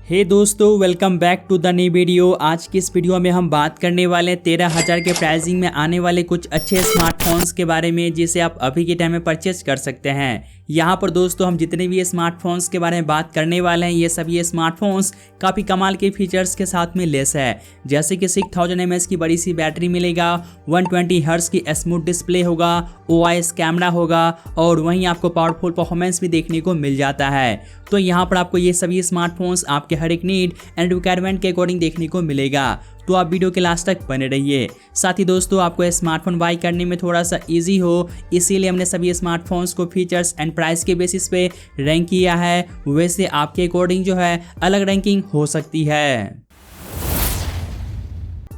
हे दोस्तों, welcome back to the new video. आज की इस वीडियो में हम बात करने वाले हैं 13,000 के प्राइसिंग में आने वाले कुछ अच्छे स्मार्टफोन्स के बारे में जिसे आप अभी के टाइम में परचेज कर सकते हैं। यहाँ पर दोस्तों हम जितने भी स्मार्टफोन्स के बारे में बात करने वाले हैं ये सभी स्मार्टफोन्स काफ़ी कमाल के फीचर्स के साथ में लेस है। जैसे कि 6000 mAh की बड़ी सी बैटरी मिलेगा, 120 हर्ट्ज की स्मूथ डिस्प्ले होगा, OIS कैमरा होगा और वहीं आपको पावरफुल परफॉर्मेंस भी देखने को मिल जाता है। तो यहाँ पर आपको ये सभी स्मार्टफोन्स आपके हर एक नीड एंड रिक्वायरमेंट के अकॉर्डिंग देखने को मिलेगा। तो आप वीडियो के लास्ट तक बने रहिए। साथ ही दोस्तों आपको स्मार्टफोन बाई करने में थोड़ा सा इजी हो इसीलिए हमने सभी स्मार्टफोन्स को फीचर्स एंड प्राइस के बेसिस पे रैंक किया है। वैसे आपके अकॉर्डिंग जो है अलग रैंकिंग हो सकती है।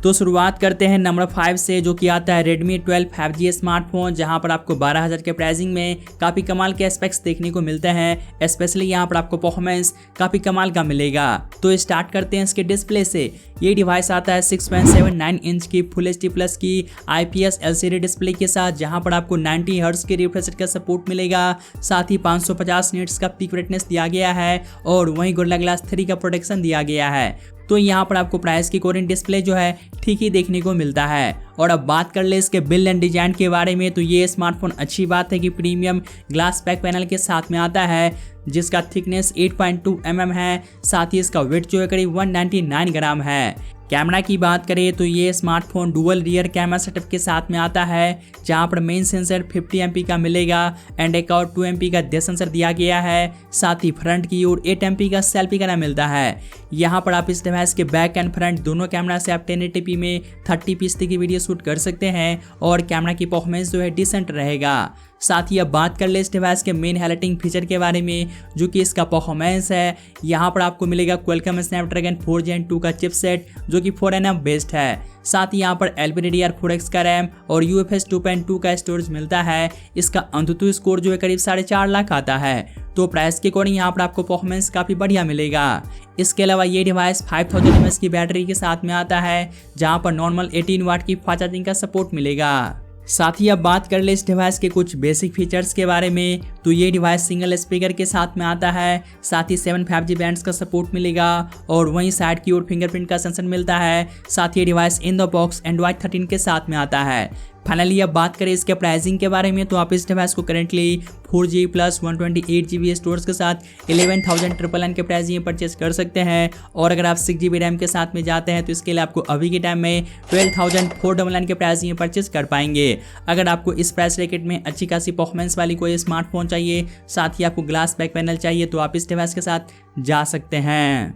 तो शुरुआत करते हैं नंबर 5 से, जो कि आता है Redmi 12 5G स्मार्टफोन, जहां पर आपको 12,000 के प्राइसिंग में काफ़ी कमाल के एस्पेक्ट्स देखने को मिलते हैं। स्पेशली यहां पर आपको परफॉर्मेंस काफ़ी कमाल का मिलेगा। तो स्टार्ट करते हैं इसके डिस्प्ले से। ये डिवाइस आता है 6.79 इंच की फुल HD प्लस की IPS LCD डिस्प्ले के साथ, जहां पर आपको 90 हर्ट्ज के रिफ्रेश रेट का सपोर्ट मिलेगा। साथ ही 550 निट्स का पीक ब्राइटनेस दिया गया है और वहीं गोरिल्ला ग्लास 3 का प्रोटेक्शन दिया गया है। तो यहाँ पर आपको प्राइस की कोरियन डिस्प्ले जो है ठीक ही देखने को मिलता है। और अब बात कर ले इसके बिल्ड एंड डिजाइन के बारे में, तो ये स्मार्टफोन अच्छी बात है कि प्रीमियम ग्लास पैक पैनल के साथ में आता है जिसका थिकनेस 8.2 mm है। साथ ही इसका वेट जो है करीब 199 ग्राम है। कैमरा की बात करें तो ये smartphone dual rear camera setup के साथ में आता है, जहां पर मेन सेंसर 50 MP का मिलेगा एंड एक और 2 MP का डेप्थ सेंसर दिया गया है। साथ ही फ्रंट की ओर 8 MP का सेल्फी कैमरा मिलता है। यहाँ पर आप इस डिवाइस के बैक एंड फ्रंट दोनों कैमरा से आप 1080p में 30p की वीडियो शूट कर सकते हैं और कैमरा की परफॉर्मेंस जो है डिसेंट रहेगा। साथ ही अब बात कर ले इस डिवाइस के मेन हाइलाइटिंग फीचर के बारे में, जो कि इसका परफॉर्मेंस है। यहाँ पर आपको मिलेगा क्वालकॉम स्नैपड्रैगन 4 Gen 2 का चिपसेट जो कि 4nm बेस्ड है। साथ ही यहाँ पर LPDDR4X का रैम और UFS 2.2 का स्टोरेज मिलता है। इसका अंतुतु स्कोर जो है करीब 4.5 लाख आता है। तो प्राइस के अकॉर्डिंग यहाँ पर आपको परफॉर्मेंस काफ़ी बढ़िया मिलेगा। इसके अलावा ये डिवाइस 5000 mAh की बैटरी के साथ में आता है, जहाँ पर नॉर्मल 18 वाट की फास्ट चार्जिंग का सपोर्ट मिलेगा। साथ ही अब बात कर ले इस डिवाइस के कुछ बेसिक फीचर्स के बारे में, तो ये डिवाइस सिंगल स्पीकर के साथ में आता है। साथ ही 7 5G बैंड्स का सपोर्ट मिलेगा और वहीं साइड की ओर फिंगरप्रिंट का सेंसर मिलता है। साथ ही ये device in the box Android 13 के साथ में आता है। फाइनली अब बात करें इसके प्राइसिंग के बारे में, तो आप इस डिवाइस को currently 4G plus 128GB storage के साथ 11,999 के प्राइस में परचेस कर सकते हैं। और अगर आप 6GB रैम के साथ में जाते हैं तो इसके लिए आपको अभी के टाइम में 12,499 के प्राइस में परचेस कर पाएंगे। अगर आपको इस प्राइस रैकेट में अच्छी खासी परफॉर्मेंस वाली कोई स्मार्टफोन चाहिए, साथ ही आपको ग्लास बैक पैनल चाहिए, तो आप इस डिवाइस के साथ जा सकते हैं।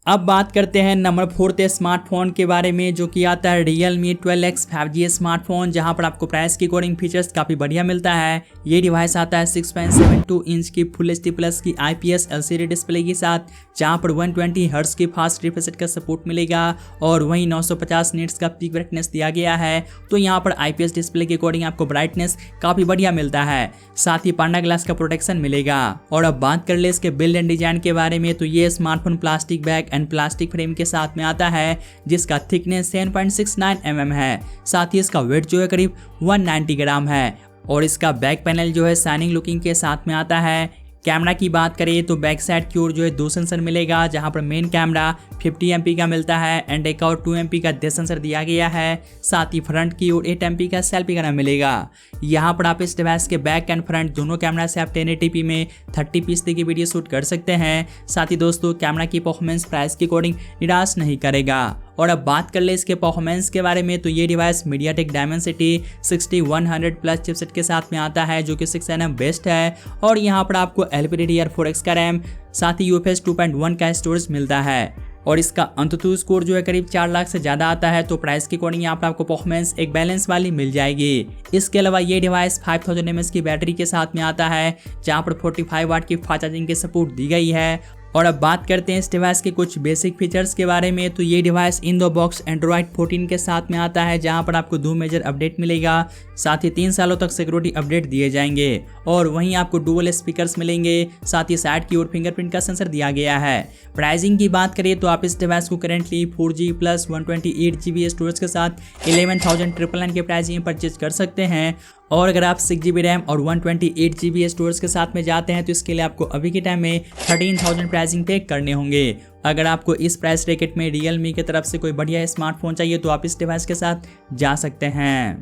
अब बात करते हैं नंबर 4 स्मार्टफोन के बारे में, जो कि आता है Realme 12X 5G स्मार्टफोन, जहां पर आपको प्राइस की अकॉर्डिंग फीचर्स काफ़ी बढ़िया मिलता है। ये डिवाइस आता है 6.72 इंच की फुल HD प्लस की IPS LCD डिस्प्ले के साथ, जहां पर 120 हर्ट्ज की फास्ट रिफ्रेश रेट का सपोर्ट मिलेगा और वहीं 950 निट्स का पीक ब्राइटनेस दिया गया है। तो यहाँ पर IPS डिस्प्ले के अकॉर्डिंग आपको ब्राइटनेस काफ़ी बढ़िया मिलता है। साथ ही पांडा ग्लास का प्रोटेक्शन मिलेगा। और अब बात कर ले इसके बिल्ड एंड डिजाइन के बारे में, तो ये smartphone plastic bag and plastic frame के साथ में आता है, जिसका थिकनेस 7.69 mm है। साथ ही इसका वेट जो है करीब 190 ग्राम है और इसका बैक पैनल जो है शाइनिंग लुकिंग के साथ में आता है। कैमरा की बात करें तो बैक साइड की ओर जो है 2 सेंसर मिलेगा, जहां पर मेन कैमरा 50 MP का मिलता है एंड एक और 2 MP का डेप्थ सेंसर दिया गया है। साथ ही फ्रंट की ओर 8 MP का सेल्फी कैमरा मिलेगा। यहाँ पर आप इस डिवाइस के बैक एंड फ्रंट दोनों कैमरा से आप 1080p में 30p की वीडियो शूट कर सकते हैं। साथ ही दोस्तों कैमरा की परफॉर्मेंस प्राइस के अकॉर्डिंग निराश नहीं करेगा। और अब बात कर ले इसके परफॉर्मेंस के बारे में, तो ये device MediaTek Dimensity 6100 plus chipset के साथ में आता है, जो कि 6nm बेस्ड है। और यहाँ पर आपको LPDDR4X का रैम, साथ ही UFS 2.1 का स्टोरेज मिलता है और इसका अंतुतु स्कोर जो है करीब 4 लाख से ज़्यादा आता है। तो प्राइस के अकॉर्डिंग यहाँ पर आपको परफॉर्मेंस एक बैलेंस वाली मिल जाएगी। इसके अलावा ये डिवाइस 5000 mAh की बैटरी के साथ में आता है, जहाँ पर 45 वाट की फास्ट चार्जिंग की सपोर्ट दी गई है। और अब बात करते हैं इस डिवाइस के कुछ बेसिक फीचर्स के बारे में, तो ये device in the box Android 14 के साथ में आता है, जहां पर आपको 2 मेजर अपडेट मिलेगा। साथ ही 3 सालों तक सिक्योरिटी अपडेट दिए जाएंगे और वहीं आपको डुअल स्पीकर्स मिलेंगे। साथ ही साइड की ओर फिंगरप्रिंट का सेंसर दिया गया है। प्राइसिंग की बात करें तो आप इस डिवाइस को currently 4G plus 128GB storage के साथ 11,999 के प्राइस में परचेज कर सकते हैं। और अगर आप 6GB रैम और 128GB स्टोरेज के साथ में जाते हैं तो इसके लिए आपको अभी के टाइम में 13,000 प्राइसिंग पे करने होंगे। अगर आपको इस प्राइस रैकेट में Realme की तरफ से कोई बढ़िया स्मार्टफोन चाहिए तो आप इस डिवाइस के साथ जा सकते हैं।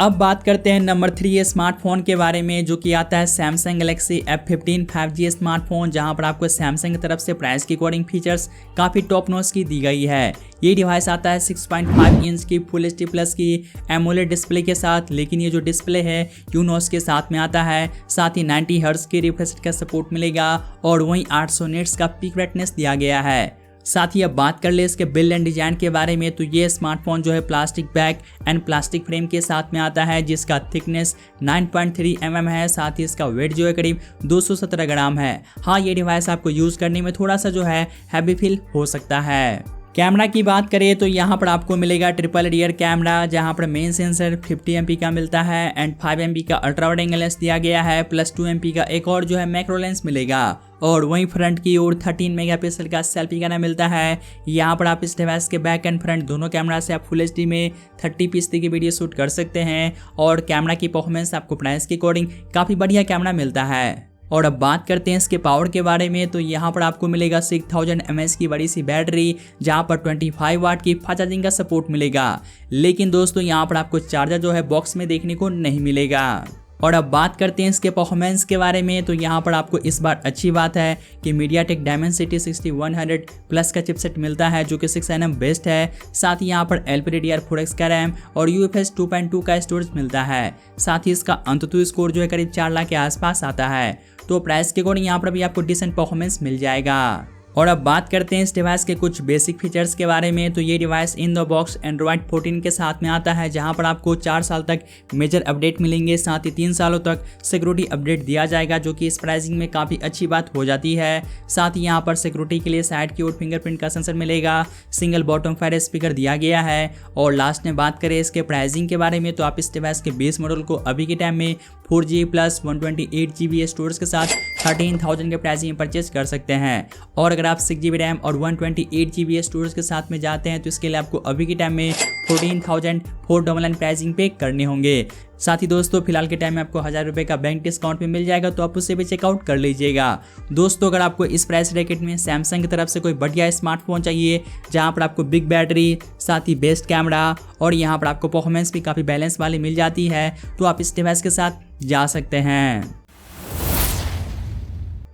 अब बात करते हैं नंबर 3 स्मार्टफोन के बारे में, जो कि आता है Samsung Galaxy F15 5G smartphone, जहां पर आपको Samsung की तरफ से प्राइस की कोडिंग फीचर्स काफ़ी टॉप नॉच की दी गई है। ये डिवाइस आता है 6.5 इंच की फुल HD प्लस की एमोलेड डिस्प्ले के साथ, लेकिन ये जो डिस्प्ले है यूनोस के साथ में आता है। साथ ही 90 हर्ट्ज की रिफ्रेश रेट का सपोर्ट मिलेगा और वहीं 800 निट्स का पीक ब्राइटनेस दिया गया है। साथ ही अब बात कर ले इसके बिल्ड एंड डिजाइन के बारे में, तो ये स्मार्टफोन जो है plastic back and plastic frame के साथ में आता है, जिसका थिकनेस 9.3 mm है। साथ ही इसका वेट जो है करीब 217 ग्राम है। हाँ, ये डिवाइस आपको यूज़ करने में थोड़ा सा जो है हैवी फील हो सकता है। कैमरा की बात करें तो यहाँ पर आपको मिलेगा ट्रिपल रियर कैमरा, जहाँ पर मेन सेंसर 50 MP का मिलता है एंड 5 MP का अल्ट्रा वाइड एंगल लेंस दिया गया है, प्लस 2 MP का एक और जो है मैक्रो लेंस मिलेगा। और वहीं फ्रंट की ओर 13 मेगापिक्सल का सेल्फी कैमरा मिलता है। यहाँ पर आप इस डिवाइस के बैक एंड फ्रंट दोनों कैमरा से आप फुल HD में 30p की वीडियो शूट कर सकते हैं। और कैमरा की परफॉर्मेंस आपको प्राइस की अकॉर्डिंग काफ़ी बढ़िया कैमरा मिलता है। और अब बात करते हैं इसके पावर के बारे में, तो यहाँ पर आपको मिलेगा 6000 mAh की बड़ी सी बैटरी, जहाँ पर 25 वाट की फास्ट चार्जिंग का सपोर्ट मिलेगा। लेकिन दोस्तों यहाँ पर आपको चार्जर जो है बॉक्स में देखने को नहीं मिलेगा। और अब बात करते हैं इसके परफॉर्मेंस के बारे में, तो यहाँ पर आपको इस बार अच्छी बात है कि MediaTek Dimensity 6100 प्लस का चिपसेट मिलता है, जो कि 6nm बेस्ट है। साथ ही यहाँ पर LPDDR4X का रैम और UFS 2.2 का स्टोरेज मिलता है। साथ ही इसका अंततः स्कोर जो है करीब 4 लाख के आसपास आता है। तो प्राइस के अकॉर्डिंग यहाँ पर भी आपको डिसेंट परफॉर्मेंस मिल जाएगा। और अब बात करते हैं इस डिवाइस के कुछ बेसिक फीचर्स के बारे में, तो ये device in the box Android 14 के साथ में आता है, जहां पर आपको 4 साल तक मेजर अपडेट मिलेंगे। साथ ही 3 सालों तक सिक्योरिटी अपडेट दिया जाएगा, जो कि इस प्राइसिंग में काफ़ी अच्छी बात हो जाती है। साथ ही यहाँ पर सिक्योरिटी के लिए साइड की ओर फिंगरप्रिंट का सेंसर मिलेगा, सिंगल बॉटम फायर स्पीकर दिया गया है। और लास्ट में बात करें इसके प्राइसिंग के बारे में, तो आप इस डिवाइस के बेस मॉडल को अभी के टाइम में 4G प्लस 128GB स्टोरेज के साथ 13,000 के प्राइसिंग में परचेज कर सकते हैं। और अगर आप 6GB रैम और 128GB स्टोरेज के साथ में जाते हैं तो इसके लिए आपको अभी के टाइम में 14,499 प्राइसिंग पे करने होंगे। साथ ही दोस्तों फिलहाल के टाइम में आपको 1000 रुपये का बैंक डिस्काउंट भी मिल जाएगा, तो आप उससे भी चेकआउट कर लीजिएगा। दोस्तों अगर आपको इस प्राइस रैकेट में सैमसंग की तरफ से कोई बढ़िया स्मार्टफोन चाहिए, जहां पर आपको बिग बैटरी, साथ ही बेस्ट कैमरा और यहां पर आपको परफॉर्मेंस भी काफ़ी बैलेंस वाली मिल जाती है, तो आप इस डिवाइस के साथ जा सकते हैं।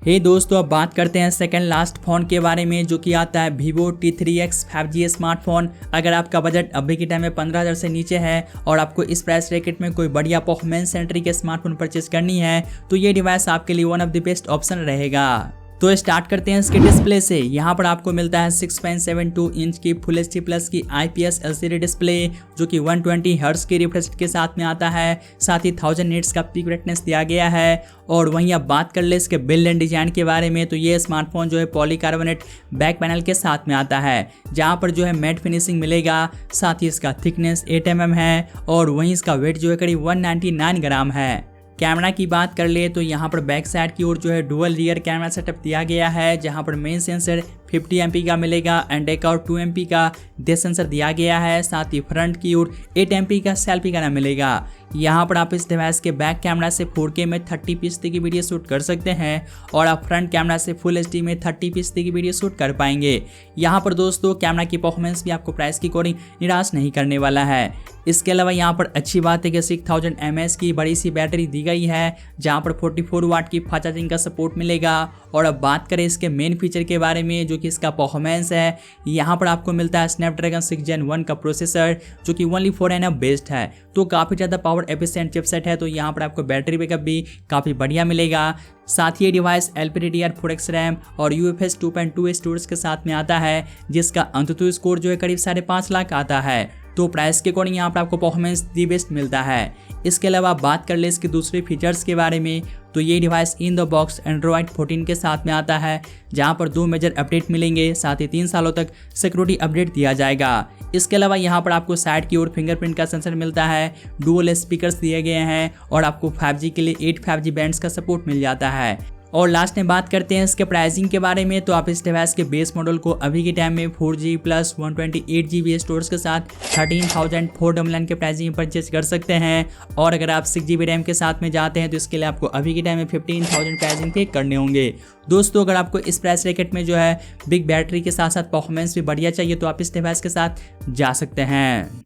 दोस्तों अब बात करते हैं सेकंड लास्ट फोन के बारे में, जो कि आता है Vivo T3X 5G स्मार्टफोन। अगर आपका बजट अभी के टाइम में 15,000 से नीचे है और आपको इस प्राइस रैकेट में कोई बढ़िया परफॉर्मेंस सेंट्रिक के स्मार्टफोन परचेज करनी है, तो ये डिवाइस आपके लिए one of the best option रहेगा। तो स्टार्ट करते हैं इसके डिस्प्ले से। यहाँ पर आपको मिलता है 6.72 इंच की फुल HD प्लस की IPS LCD डिस्प्ले, जो कि 120 हर्ट्ज की रिफ्रेश रेट के साथ में आता है। साथ ही 1000 निट्स का पीक ब्राइटनेस दिया गया है। और वहीं अब बात कर ले इसके बिल्ड एंड डिजाइन के बारे में, तो ये स्मार्टफोन जो है पॉलीकार्बोनेट बैक पैनल के साथ में आता है, जहाँ पर जो है मैट फिनिशिंग मिलेगा। साथ ही इसका थिकनेस 8 mm है और वहीं इसका वेट जो है करीब 199 ग्राम है। कैमरा की बात कर ले तो यहाँ पर बैक साइड की ओर जो है डुअल रियर कैमरा सेटअप दिया गया है, जहाँ पर मेन सेंसर 50 MP का मिलेगा एंड एक और 2 MP का डेप्थ सेंसर दिया गया है। साथ ही फ्रंट की ओर 8 MP का सेल्फी कैमरा मिलेगा। यहाँ पर आप इस डिवाइस के बैक कैमरा से 4K में 30p की वीडियो शूट कर सकते हैं और आप फ्रंट कैमरा से फुल HD में 30p की वीडियो शूट कर पाएंगे। यहाँ पर दोस्तों कैमरा की परफॉर्मेंस भी आपको प्राइस की अकॉर्डिंग निराश नहीं करने वाला है। इसके अलावा यहाँ पर अच्छी बात है कि 6000 mAh की बड़ी सी बैटरी दी गई है, जहाँ पर 44 वाट की फास्ट चार्जिंग का सपोर्ट मिलेगा। और अब बात करें इसके मेन फीचर के बारे में, जो कि इसका परफॉर्मेंस है, यहाँ पर आपको मिलता है स्नैपड्रैगन 6 Gen 1 का प्रोसेसर, जो कि ओनली 4nm बेस्ड है, तो काफ़ी ज़्यादा पावर एफिशिएंट चिपसेट है। तो यहाँ पर आपको बैटरी बैकअप भी काफ़ी बढ़िया मिलेगा। साथ ही ये डिवाइस LPDDR4X रैम और UFS 2.2 स्टोरेज के साथ में आता है, जिसका अंततः स्कोर जो है करीब 5.5 लाख आता है। तो प्राइस के अकॉर्डिंग यहाँ पर आपको परफॉर्मेंस दी बेस्ट मिलता है। इसके अलावा बात कर ले इसके दूसरे फीचर्स के बारे में, तो ये device in the box Android 14 के साथ में आता है, जहाँ पर 2 मेजर अपडेट मिलेंगे। साथ ही 3 सालों तक सिक्योरिटी अपडेट दिया जाएगा। इसके अलावा यहाँ पर आपको साइड की ओर फिंगरप्रिंट का सेंसर मिलता है, डुअल स्पीकर्स दिए गए हैं और आपको 5G के लिए 8 5G बैंड्स का सपोर्ट मिल जाता है। और लास्ट में बात करते हैं इसके प्राइसिंग के बारे में, तो आप इस डिवाइस के बेस मॉडल को अभी के टाइम में 4G प्लस 128GB स्टोरेज के साथ 13,499 के प्राइसिंग में परचेज कर सकते हैं। और अगर आप 6GB रैम के साथ में जाते हैं तो इसके लिए आपको अभी के टाइम में 15,000 प्राइसिंग पे करने होंगे। दोस्तों अगर आपको इस प्राइस रैकेट में जो है बिग बैटरी के साथ साथ परफॉर्मेंस भी बढ़िया चाहिए तो आप इस डिवाइस के साथ जा सकते हैं।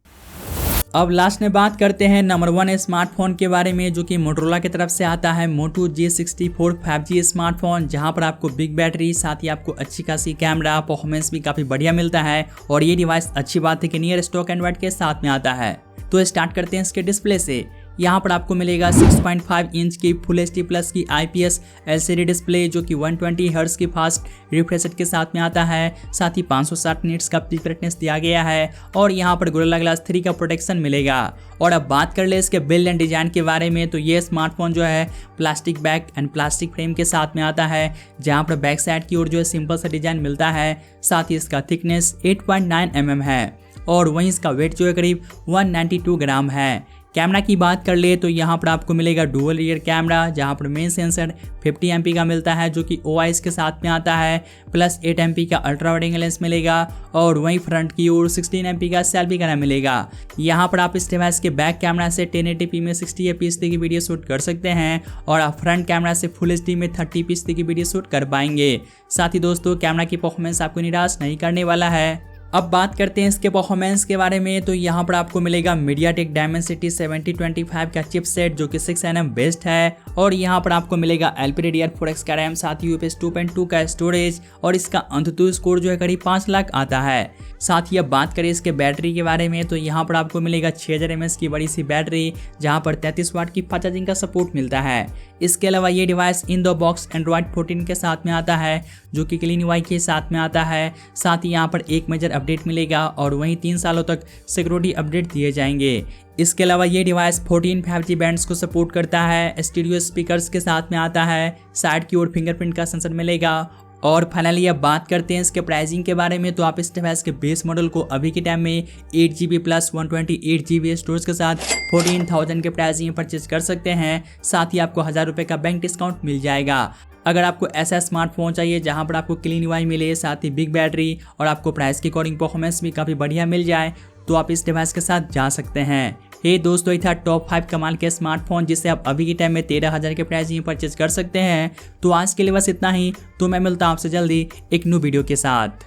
अब लास्ट में बात करते हैं नंबर 1 स्मार्टफोन के बारे में, जो कि मोटोरोला की तरफ से आता है मोटो G64 5G स्मार्टफोन, जहां पर आपको बिग बैटरी साथ ही आपको अच्छी खासी कैमरा परफॉर्मेंस भी काफ़ी बढ़िया मिलता है। और ये डिवाइस अच्छी बात है कि नियर स्टॉक एंड्रॉइड के साथ में आता है। तो स्टार्ट करते हैं इसके डिस्प्ले से। यहाँ पर आपको मिलेगा 6.5 इंच की फुल HD प्लस की IPS LCD डिस्प्ले, जो कि 120 हर्ट्ज की फास्ट रिफ्रेश रेट के साथ में आता है। साथ ही 560 निट्स का पिक ब्राइटनेस दिया गया है और यहाँ पर गोरिल्ला ग्लास 3 का प्रोटेक्शन मिलेगा। और अब बात कर ले इसके बिल्ड एंड डिजाइन के बारे में, तो ये स्मार्टफोन जो है plastic back and plastic frame के साथ में आता है, जहाँ पर बैक साइड की ओर जो है सिंपल सा डिजाइन मिलता है। साथ ही इसका थिकनेस 8.9 mm है और वहीं इसका वेट जो है करीब 192 ग्राम है। कैमरा की बात कर ले तो यहाँ पर आपको मिलेगा डुअल रियर कैमरा, जहाँ पर मेन सेंसर 50 MP का मिलता है, जो कि OIS के साथ में आता है, प्लस 8 MP का अल्ट्रा वाइड एंगल लेंस मिलेगा। और वहीं फ्रंट की ओर 16 MP का सेल्फी कैमरा मिलेगा। यहाँ पर आप इस डिवाइस के बैक कैमरा से 1080p में 60 fps की वीडियो शूट कर सकते हैं और आप फ्रंट कैमरा से फुल HD में 30 fps की वीडियो शूट कर पाएंगे। साथ ही दोस्तों कैमरा की परफॉर्मेंस आपको निराश नहीं करने वाला है। अब बात करते हैं इसके परफॉर्मेंस के बारे में, तो यहाँ पर आपको मिलेगा MediaTek Dimensity 7025 का चिपसेट, जो कि 6nm बेस्ड है। और यहाँ पर आपको मिलेगा LPDDR4X का रैम, साथ ही UFS 2.2 का स्टोरेज और इसका अंततः स्कोर जो है करीब 5 लाख आता है। साथ ही अब बात करें इसके बैटरी के बारे में, तो यहाँ पर आपको मिलेगा 6000 mAh की बड़ी सी बैटरी, जहाँ पर 33 वाट की फास्ट चार्जिंग का सपोर्ट मिलता है। इसके अलावा ये device in the box Android 14 के साथ में आता है, जो कि क्लीन UI के साथ में आता है। साथ ही यहाँ पर एक मेजर अपडेट मिलेगा और वहीं 3 सालों तक सिक्योरिटी अपडेट दिए जाएंगे। इसके अलावा ये डिवाइस 14 5G बैंड्स को सपोर्ट करता है, स्टीरियो स्पीकर्स के साथ में आता है, साइड की ओर फिंगरप्रिंट का सेंसर मिलेगा। और फाइनली अब बात करते हैं इसके प्राइसिंग के बारे में, तो आप इस डिवाइस के बेस मॉडल को अभी के टाइम में 8GB प्लस 128GB स्टोरेज के साथ 14,000 के प्राइसिंग में परचेज कर सकते हैं। साथ ही आपको 1000 रुपये का बैंक डिस्काउंट मिल जाएगा। अगर आपको ऐसा स्मार्टफोन चाहिए जहां पर आपको क्लीन UI मिले, साथ ही बिग बैटरी और आपको प्राइस की अकॉर्डिंग परफॉर्मेंस भी काफ़ी बढ़िया मिल जाए, तो आप इस डिवाइस के साथ जा सकते हैं। हे दोस्तों, ये था टॉप 5 कमाल के स्मार्टफोन जिसे आप अभी के टाइम में 13,000 के प्राइस में परचेज कर सकते हैं। तो आज के लिए बस इतना ही, तो मैं मिलता हूं आपसे जल्दी एक न्यू वीडियो के साथ।